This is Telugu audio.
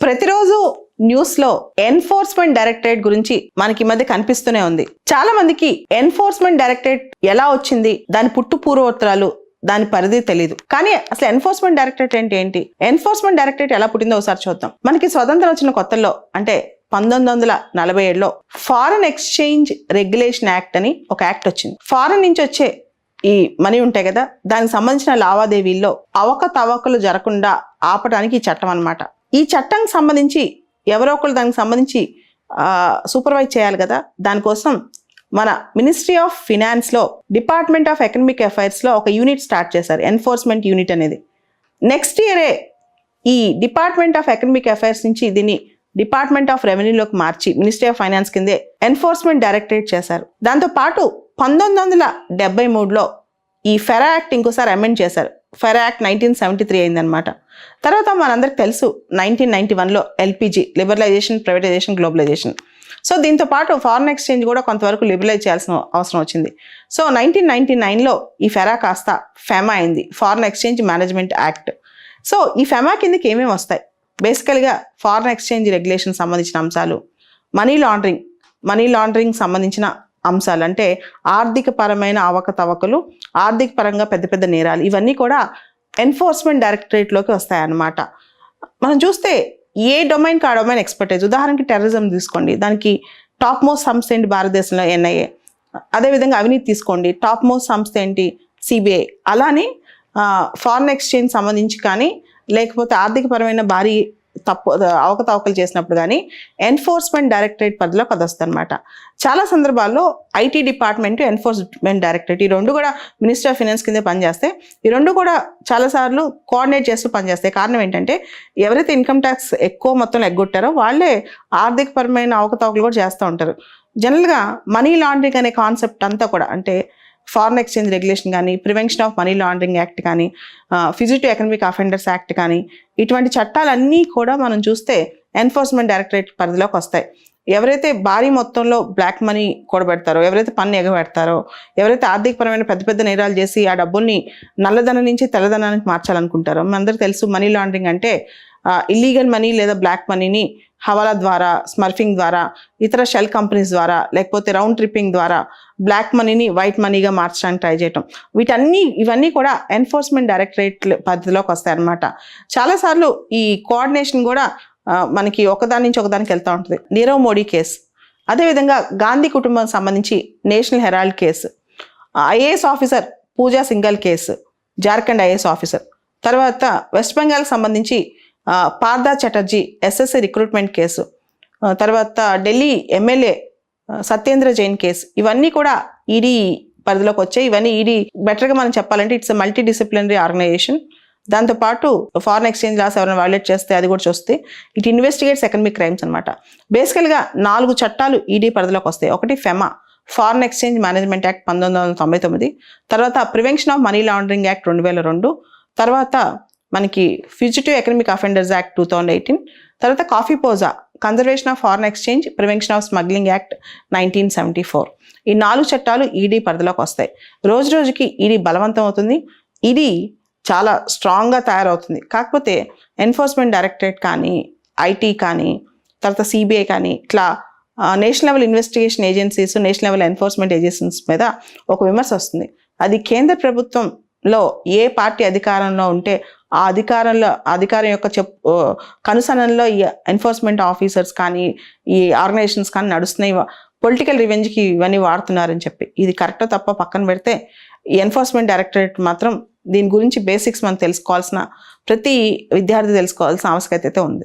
ప్రతిరోజు న్యూస్ లో ఎన్ఫోర్స్మెంట్ డైరెక్టరేట్ గురించి మనకి ఈ మధ్య కనిపిస్తూనే ఉంది. చాలా మందికి ఎన్ఫోర్స్మెంట్ డైరెక్టరేట్ ఎలా వచ్చింది, దాని పుట్టు పూర్వోత్తరాలు, దాని పరిధి తెలియదు. కానీ అసలు ఎన్ఫోర్స్మెంట్ డైరెక్టరేట్ ఏంటి, ఎన్ఫోర్స్మెంట్ డైరెక్టరేట్ ఎలా పుట్టిందో ఒకసారి చూద్దాం. మనకి స్వతంత్రం వచ్చిన కొత్తల్లో అంటే 1947లో ఫారెన్ ఎక్స్చేంజ్ రెగ్యులేషన్ యాక్ట్ అని ఒక యాక్ట్ వచ్చింది. ఫారెన్ నుంచి వచ్చే ఈ మనీ ఉంటాయి కదా, దానికి సంబంధించిన లావాదేవీల్లో అవకతవకలు జరగకుండా ఆపడానికి ఈ చట్టం అన్నమాట. ఈ చట్టానికి సంబంధించి ఎవరో ఒకరు దానికి సంబంధించి సూపర్వైజ్ చేయాలి కదా. దానికోసం మన మినిస్ట్రీ ఆఫ్ ఫినాన్స్ లో డిపార్ట్మెంట్ ఆఫ్ ఎకనామిక్ అఫైర్స్ లో ఒక యూనిట్ స్టార్ట్ చేశారు, ఎన్ఫోర్స్మెంట్ యూనిట్ అనేది. నెక్స్ట్ ఇయరే ఈ డిపార్ట్మెంట్ ఆఫ్ ఎకనామిక్ అఫైర్స్ నుంచి దీన్ని డిపార్ట్మెంట్ ఆఫ్ రెవెన్యూలోకి మార్చి మినిస్ట్రీ ఆఫ్ ఫైనాన్స్ కిందే ఎన్ఫోర్స్మెంట్ డైరెక్టరేట్ చేశారు. దాంతో పాటు 1973లో ఈ ఫెరా యాక్ట్ ఇంకోసారి అమెండ్ చేశారు. ఫెరా యాక్ట్ 1973 అయిందనమాట. తర్వాత మనందరికి తెలుసు 1991లో LPG, liberalisation, privatisation, globalisation. So దీంతో పాటు ఫారెన్ ఎక్స్చేంజ్ కూడా కొంతవరకు లిబరలైజ్ చేయాల్సిన అవసరం వచ్చింది. సో 1999లో ఈ ఫెరా కాస్త ఫెమా అయింది, foreign exchange management act. So ఈ ఫెమా కిందకి ఏమేమి వస్తాయి? బేసికల్గా ఫారెన్ ఎక్స్చేంజ్ రెగ్యులేషన్ సంబంధించిన అంశాలు, మనీ లాండరింగ్ సంబంధించిన అంశాలు, అంటే ఆర్థిక పరమైన అవకతవకలు, ఆర్థిక పరంగా పెద్ద పెద్ద నేరాలు, ఇవన్నీ కూడా ఎన్ఫోర్స్మెంట్ డైరెక్టరేట్లోకి వస్తాయన్నమాట. మనం చూస్తే ఏ డొమైన్కి ఆ డొమైన్ ఎక్స్పర్టైజ్. ఉదాహరణకి టెర్రరిజం తీసుకోండి, దానికి టాప్ మోస్ట్ సంస్థ ఏంటి భారతదేశంలో? ఎన్ఐఏ. అదేవిధంగా అవినీతి తీసుకోండి, టాప్ మోస్ట్ సంస్థ ఏంటి? సిబిఐ. అలానే ఫారెన్ ఎక్స్చేంజ్ సంబంధించి కానీ, లేకపోతే ఆర్థికపరమైన భారీ అవకతవకలు చేసినప్పుడు కానీ ఎన్ఫోర్స్మెంట్ డైరెక్టరేట్ పరిధిలోకి అది వస్తుంది అనమాట. చాలా సందర్భాల్లో ఐటీ డిపార్ట్మెంట్, ఎన్ఫోర్స్మెంట్ డైరెక్టరేట్, ఈ రెండు కూడా మినిస్ట్రీ ఆఫ్ ఫైనాన్స్ కింద పనిచేస్తే, ఈ రెండు కూడా చాలాసార్లు కోఆర్డినేట్ చేస్తూ పనిచేస్తాయి. కారణం ఏంటంటే ఎవరైతే ఇన్కమ్ ట్యాక్స్ ఎక్కువ మొత్తంలో ఎగ్గొట్టారో వాళ్ళే ఆర్థికపరమైన అవకతవకలు కూడా చేస్తూ ఉంటారు. జనరల్గా మనీ లాండరింగ్ అనే కాన్సెప్ట్ అంతా కూడా, అంటే ఫారెన్ ఎక్స్చేంజ్ రెగ్యులేషన్ కానీ, prevention of money laundering act కానీ, ఫిజిటివ్ ఎకనామిక్ అఫెండర్స్ యాక్ట్ కానీ, ఇటువంటి చట్టాలన్నీ కూడా మనం చూస్తే ఎన్ఫోర్స్మెంట్ డైరెక్టరేట్ పరిధిలోకి వస్తాయి. ఎవరైతే భారీ మొత్తంలో బ్లాక్ మనీ కూడబెడతారో, ఎవరైతే పన్ను ఎగబెడతారో, ఎవరైతే ఆర్థికపరమైన పెద్ద పెద్ద నేరాలు చేసి ఆ డబ్బుల్ని నల్లధనం నుంచి తెల్లధనానికి మార్చాలనుకుంటారో, మనందరికీ తెలుసు మనీ లాండరింగ్ అంటే ఇల్లీగల్ మనీ లేదా బ్లాక్ మనీని హవాలా ద్వారా, స్మర్ఫింగ్ ద్వారా, ఇతర షెల్ కంపెనీస్ ద్వారా, లేకపోతే రౌండ్ ట్రిప్పింగ్ ద్వారా బ్లాక్ మనీని వైట్ మనీగా మార్చడానికి ట్రై చేయటం. ఇవన్నీ కూడా ఎన్ఫోర్స్మెంట్ డైరెక్టరేట్ పరిధిలోకి వస్తాయన్నమాట. చాలాసార్లు ఈ కోఆర్డినేషన్ కూడా మనకి ఒకదాని నుంచి ఒకదానికి వెళ్తూ ఉంటుంది. నీరవ్ మోడీ కేసు, అదేవిధంగా గాంధీ కుటుంబం సంబంధించి National Herald case, IAS officer Pooja Singhal case, Jharkhand IAS officer, తర్వాత వెస్ట్ బెంగాల్కి సంబంధించి Partha Chatterjee SSC recruitment case, తర్వాత ఢిల్లీ ఎమ్మెల్యే సత్యేంద్ర జైన్ కేసు, ఇవన్నీ కూడా ఈడీ పరిధిలోకి వచ్చాయి. ఇవన్నీ ఈడీ బెటర్గా మనం చెప్పాలంటే ఇట్స్ మల్టీ డిసిప్లినరీ ఆర్గనైజేషన్. దాంతోపాటు ఫారెన్ ఎక్స్చేంజ్ లాస్ ఎవరైనా వైలేట్ చేస్తే అది కూడా చూస్తే ఇట్ ఇన్వెస్టిగేట్స్ ఎకనామిక్ క్రైమ్స్ అనమాట. బేసికల్గా 4 చట్టాలు ఈడీ పరిధిలోకి వస్తాయి. ఒకటి FEMA, foreign exchange management act 1999, తర్వాత prevention of money laundering act 2002, తర్వాత మనకి ఫ్యూజిటివ్ ఎకనామిక్ అఫెండర్స్ యాక్ట్ 2018, తర్వాత COFEPOSA conservation of foreign exchange, prevention of smuggling act 1974. ఈ 4 చట్టాలు ఈడీ పరిధిలోకి వస్తాయి. రోజు రోజుకి ఈడీ బలవంతం అవుతుంది, ఈడీ చాలా స్ట్రాంగ్గా తయారవుతుంది. కాకపోతే ఎన్ఫోర్స్మెంట్ డైరెక్టరేట్ కానీ, ఐటీ కానీ, తర్వాత సిబిఐ కానీ, ఇట్లా national level investigation agencies, national level enforcement agencies మీద ఒక విమర్శ వస్తుంది. అది కేంద్ర ప్రభుత్వంలో ఏ పార్టీ అధికారంలో ఉంటే ఆ అధికారం యొక్క కనుసనల్లో ఈ ఎన్ఫోర్స్మెంట్ ఆఫీసర్స్ కానీ, ఈ ఆర్గనైజేషన్స్ కానీ నడుస్తున్నాయి, పొలిటికల్ రివెంజ్కి ఇవన్నీ వాడుతున్నారని చెప్పి. ఇది కరెక్టో తప్ప పక్కన పెడితే ఈ ఎన్ఫోర్స్మెంట్ డైరెక్టరేట్ మాత్రం దీని గురించి బేసిక్స్ మనం తెలుసుకోవాల్సిన, ప్రతి విద్యార్థి తెలుసుకోవాల్సిన ఆవశ్యకత అయితే ఉంది.